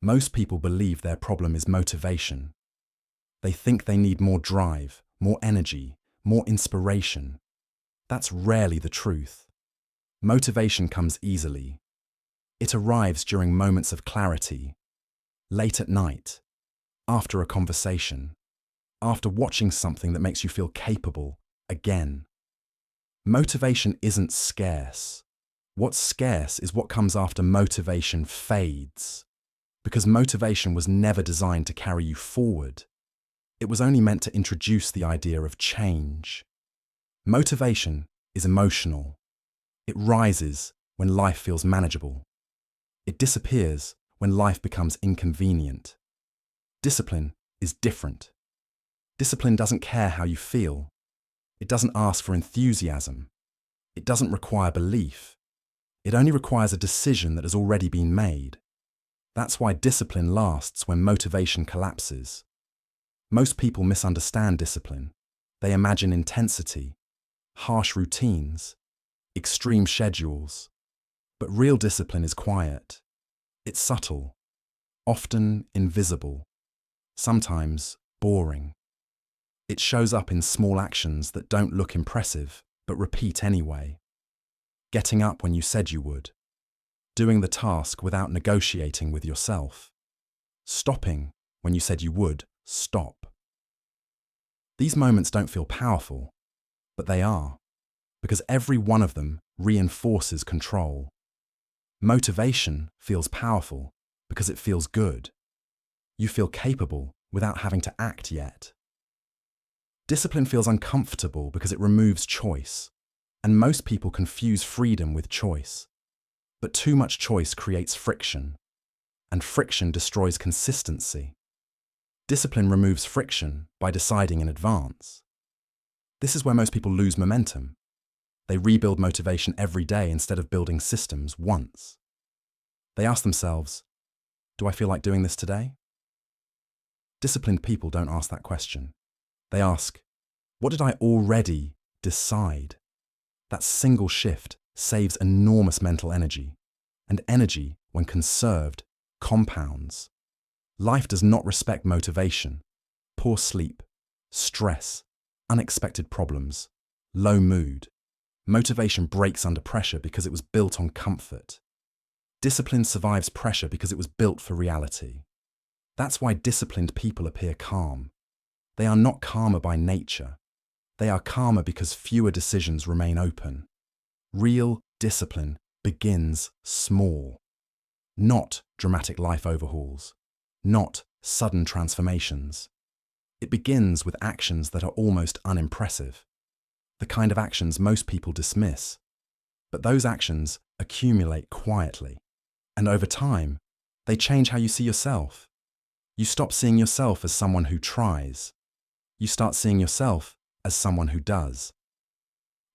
Most people believe their problem is motivation. They think they need more drive, more energy, more inspiration. That's rarely the truth. Motivation comes easily. It arrives during moments of clarity, late at night, after a conversation, after watching something that makes you feel capable again. Motivation isn't scarce. What's scarce is what comes after motivation fades. Because motivation was never designed to carry you forward. It was only meant to introduce the idea of change. Motivation is emotional. It rises when life feels manageable. It disappears when life becomes inconvenient. Discipline is different. Discipline doesn't care how you feel. It doesn't ask for enthusiasm. It doesn't require belief. It only requires a decision that has already been made. That's why discipline lasts when motivation collapses. Most people misunderstand discipline. They imagine intensity, harsh routines, extreme schedules. But real discipline is quiet. It's subtle, often invisible, sometimes boring. It shows up in small actions that don't look impressive, but repeat anyway. Getting up when you said you would. Doing the task without negotiating with yourself. Stopping when you said you would stop. These moments don't feel powerful, but they are, because every one of them reinforces control. Motivation feels powerful because it feels good. You feel capable without having to act yet. Discipline feels uncomfortable because it removes choice, and most people confuse freedom with choice. But too much choice creates friction, and friction destroys consistency. Discipline removes friction by deciding in advance. This is where most people lose momentum. They rebuild motivation every day instead of building systems once. They ask themselves, do I feel like doing this today? Disciplined people don't ask that question. They ask, what did I already decide? That single shift saves enormous mental energy, and energy, when conserved, compounds. Life does not respect motivation. Poor sleep, stress, unexpected problems, low mood. Motivation breaks under pressure because it was built on comfort. Discipline survives pressure because it was built for reality. That's why disciplined people appear calm. They are not calmer by nature. They are calmer because fewer decisions remain open. Real discipline begins small. Not dramatic life overhauls. Not sudden transformations. It begins with actions that are almost unimpressive. The kind of actions most people dismiss. But those actions accumulate quietly. And over time, they change how you see yourself. You stop seeing yourself as someone who tries. You start seeing yourself as someone who does.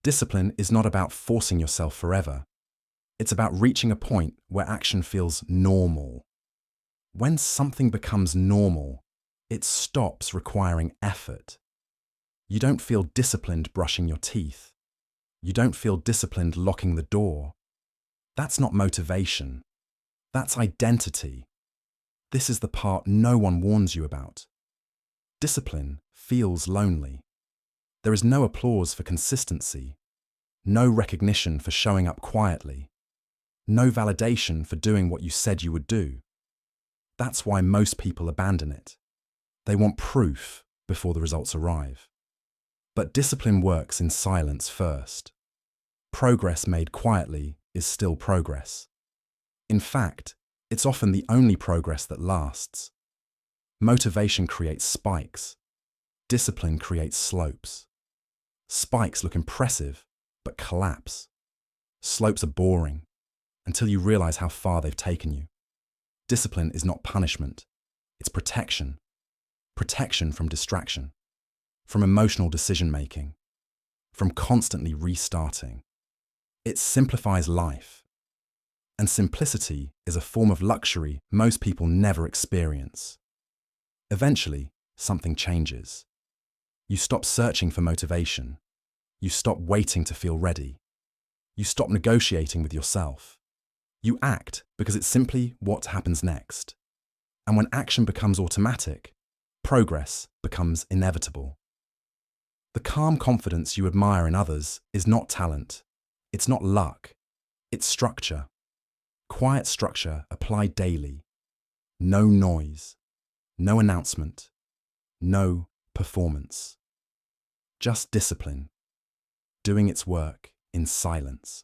Discipline is not about forcing yourself forever. It's about reaching a point where action feels normal. When something becomes normal, it stops requiring effort. You don't feel disciplined brushing your teeth. You don't feel disciplined locking the door. That's not motivation. That's identity. This is the part no one warns you about. Discipline feels lonely. There is no applause for consistency, no recognition for showing up quietly, no validation for doing what you said you would do. That's why most people abandon it. They want proof before the results arrive. But discipline works in silence first. Progress made quietly is still progress. In fact, it's often the only progress that lasts. Motivation creates spikes. Discipline creates slopes. Spikes look impressive, but collapse. Slopes are boring, until you realize how far they've taken you. Discipline is not punishment. It's protection. Protection from distraction, from emotional decision-making, from constantly restarting. It simplifies life. And simplicity is a form of luxury most people never experience. Eventually, something changes. You stop searching for motivation. You stop waiting to feel ready. You stop negotiating with yourself. You act because it's simply what happens next. And when action becomes automatic, progress becomes inevitable. The calm confidence you admire in others is not talent. It's not luck. It's structure. Quiet structure applied daily. No noise. No announcement. No performance. Just discipline, doing its work in silence.